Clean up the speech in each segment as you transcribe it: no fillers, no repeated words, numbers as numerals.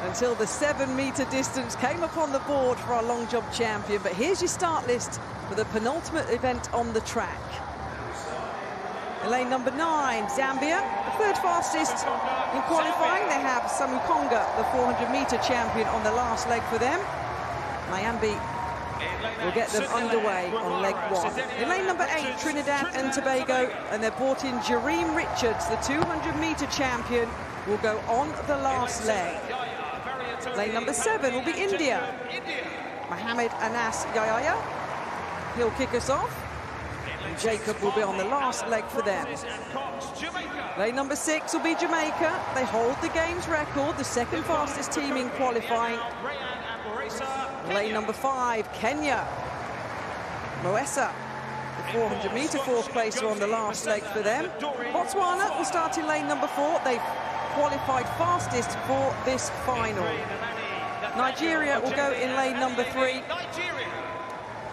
until the 7-meter distance came upon the board for our long jump champion. But here's your start list for the penultimate event on the track. In lane number 9, Zambia, the third fastest in qualifying. They have Samukonga, the 400-meter champion, on the last leg for them. Mayambi will get them underway on leg 1. In lane number 8, Trinidad and Tobago, and they're brought in Jareem Richards, the 200-meter champion, will go on the last leg. Lane number 7 will be India. Mohammed Anas Yahya, he'll kick us off. And Jacob will be on the last leg for them. Lane number 6 will be Jamaica. They hold the game's record, the second fastest team in qualifying. Lane number 5, Kenya. Moesa, the 400-meter fourth placer, on the last leg for them. Botswana will start in lane number 4. They've qualified fastest for this final. Nigeria will go in lane number 3.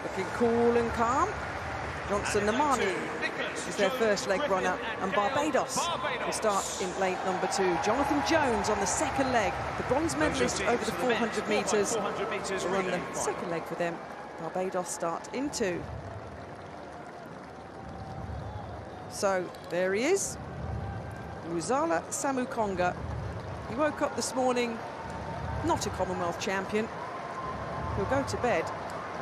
Looking cool and calm. Johnson Namani is their first leg runner, and Barbados will start in lane number 2. Jonathan Jones on the second leg, the bronze medalist over the 400 metres, will run the second leg for them. Barbados start in 2. So there he is, Ruzala Samukonga. He woke up this morning not a Commonwealth champion. He'll go to bed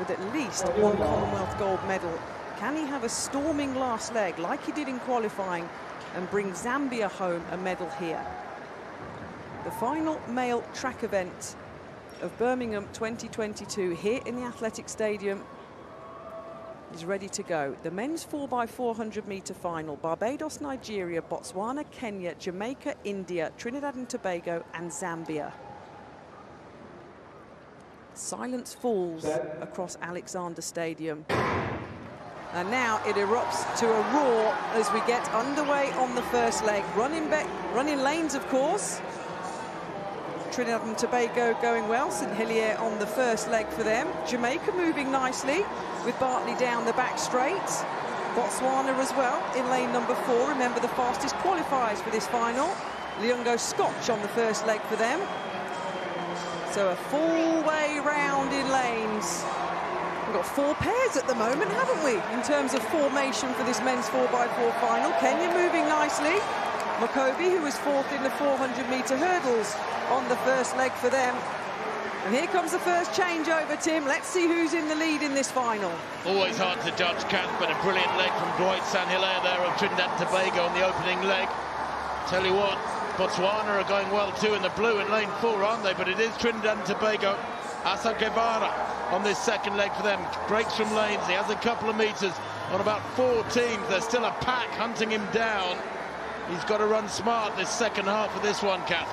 with at least 1 Commonwealth gold medal. Can he have a storming last leg like he did in qualifying and bring Zambia home a medal here? The final male track event of Birmingham 2022 here in the Athletic Stadium is ready to go. The men's 4x400 meter final: Barbados, Nigeria, Botswana, Kenya, Jamaica, India, Trinidad and Tobago, and Zambia. Silence falls across Alexander Stadium. And now it erupts to a roar as we get underway on the first leg. Running lanes, of course. Trinidad and Tobago going well. St Helier on the first leg for them. Jamaica moving nicely with Bartley down the back straight. Botswana as well in lane number 4. Remember, the fastest qualifiers for this final. Leongo Scotch on the first leg for them. So a full way round in lanes. We've got 4 pairs at the moment, haven't we, in terms of formation for this men's 4x4 final. Kenya moving nicely. Mokobi, who was 4th in the 400-meter hurdles, on the first leg for them. And here comes the first changeover, Tim. Let's see who's in the lead in this final. Always hard to judge, Kath, but a brilliant leg from Dwight St Hilaire there of Trinidad and Tobago on the opening leg. Tell you what, Botswana are going well too in the blue in lane 4, aren't they? But it is Trinidad and Tobago. Asa Guevara on this second leg for them. Breaks from lanes. He has a couple of meters on about 4 teams. There's still a pack hunting him down. He's got to run smart this second half of this one, Kath.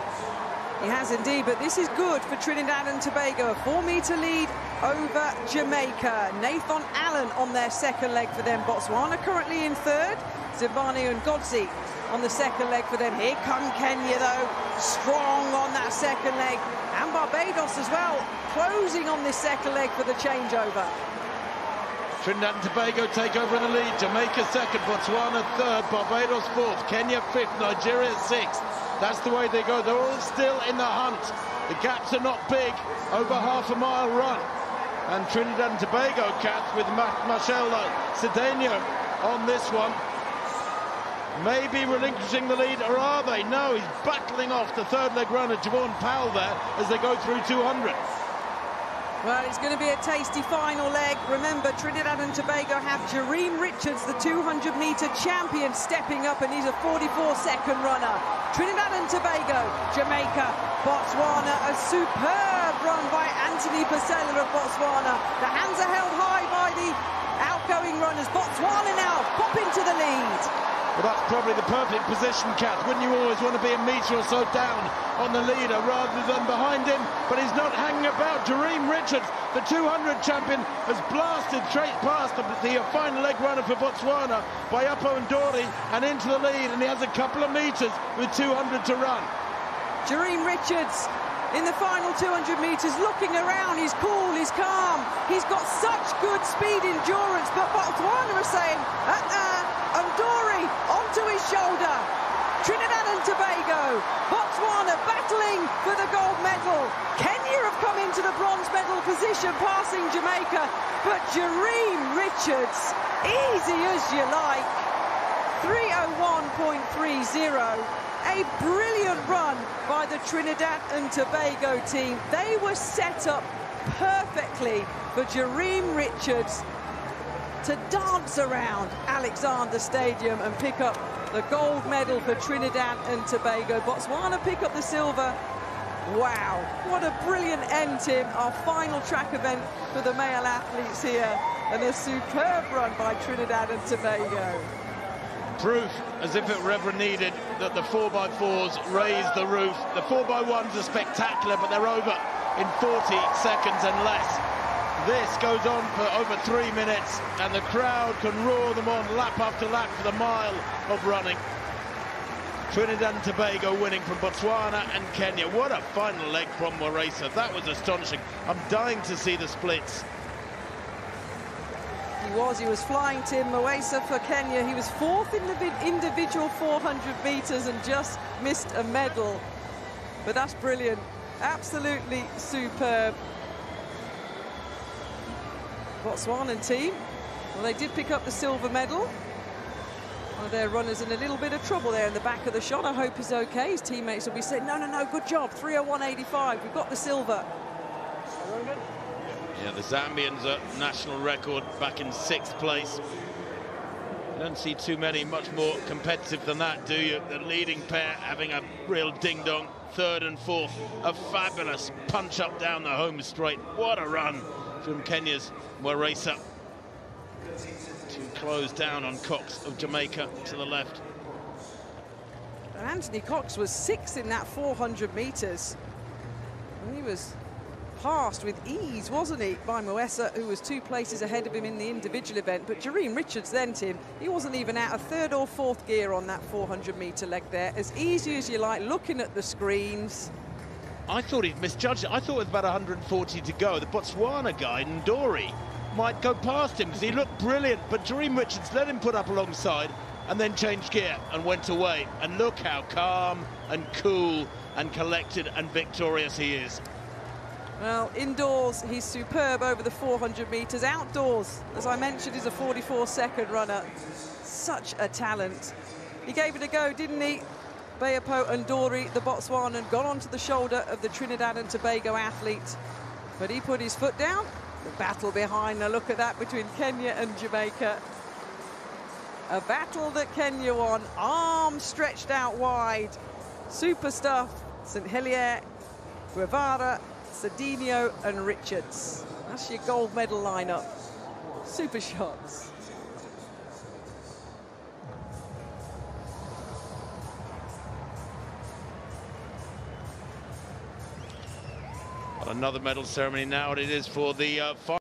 He has indeed, but this is good for Trinidad and Tobago. A 4-meter lead over Jamaica. Nathan Allen on their second leg for them. Botswana currently in 3rd. Zibani and Godzi on the second leg for them. Here come Kenya, though, strong on that second leg. And Barbados as well, closing on this second leg for the changeover. Trinidad and Tobago take over in the lead. Jamaica 2nd, Botswana 3rd, Barbados 4th, Kenya 5th, Nigeria 6th. That's the way they go. They're all still in the hunt. The gaps are not big, over half a mile run. And Trinidad and Tobago, Kath, with Marcel Cedeno on this one. Maybe relinquishing the lead, or are they? No, he's battling off the 3rd leg runner, Javon Powell, there, as they go through 200. Well, it's going to be a tasty final leg. Remember, Trinidad and Tobago have Jareem Richards, the 200-meter champion, stepping up, and he's a 44-second runner. Trinidad and Tobago, Jamaica, Botswana, a superb run by Anthony Pasella of Botswana. The hands are held high by the outgoing runners. Botswana now pop into the lead. Well, that's probably the perfect position, Kath. Wouldn't you always want to be a metre or so down on the leader rather than behind him? But he's not hanging about. Jareem Richards, the 200 champion, has blasted straight past the final leg runner for Botswana by Uppo and Dory and into the lead, and he has a couple of metres with 200 to run. Jareem Richards in the final 200 metres, looking around. He's cool, he's calm, he's got such good speed endurance, but Botswana are saying, Dory onto his shoulder. Trinidad and Tobago, Botswana battling for the gold medal. medal. Kenya have come into the bronze medal position, passing Jamaica, but Jareem Richards, easy as you like, 3:01.30. A brilliant run by the Trinidad and Tobago team. They were set up perfectly for Jareem Richards to dance around Alexander Stadium and pick up the gold medal for Trinidad and Tobago. Botswana pick up the silver. Wow, what a brilliant end, Tim. Our final track event for the male athletes here, and a superb run by Trinidad and Tobago. Proof, as if it were ever needed, that the 4x4s raise the roof. The 4x1s are spectacular, but they're over in 40 seconds and less. This goes on for over 3 minutes, and the crowd can roar them on lap after lap for the mile of running. Trinidad and Tobago winning from Botswana and Kenya. What a final leg from rase. That was astonishing. I'm dying to see the splits. He was flying, Tim. Mwesa for Kenya. He was fourth in the individual 400 metres and just missed a medal. But that's brilliant. Absolutely superb. Botswana team, well, they did pick up the silver medal. One of their runners in a little bit of trouble there in the back of the shot. I hope he's okay. His teammates will be saying, no, good job, 3:01.85, we've got the silver. Yeah, the Zambians are national record back in 6th place. You don't see too many much more competitive than that, do you? The leading pair having a real ding-dong, 3rd and 4th. A fabulous punch up down the home straight. What a run from Kenya's rase to close down on Cox of Jamaica to the left. And Anthony Cox was 6th in that 400 metres. And he was passed with ease, wasn't he, by Mwesa, who was 2 places ahead of him in the individual event. But Jareem Richards then, Tim, he wasn't even out of 3rd or 4th gear on that 400-metre leg there. As easy as you like, looking at the screens. I thought he'd misjudged it. I thought with about 140 to go, the Botswana guy, Ndori, might go past him because he looked brilliant. But Jareem Richards let him put up alongside and then changed gear and went away. And look how calm and cool and collected and victorious he is. Well, indoors, he's superb over the 400 metres. Outdoors, as I mentioned, he's a 44-second runner. Such a talent. He gave it a go, didn't he? Beapo Ndori, the Botswanan, got onto the shoulder of the Trinidad and Tobago athlete, but he put his foot down. The battle behind, a look at that between Kenya and Jamaica. A battle that Kenya won, arms stretched out wide. Super stuff, St Helier, Guevara, Cedinho and Richards. That's your gold medal lineup. Super shots. Another medal ceremony now, and it is for the final.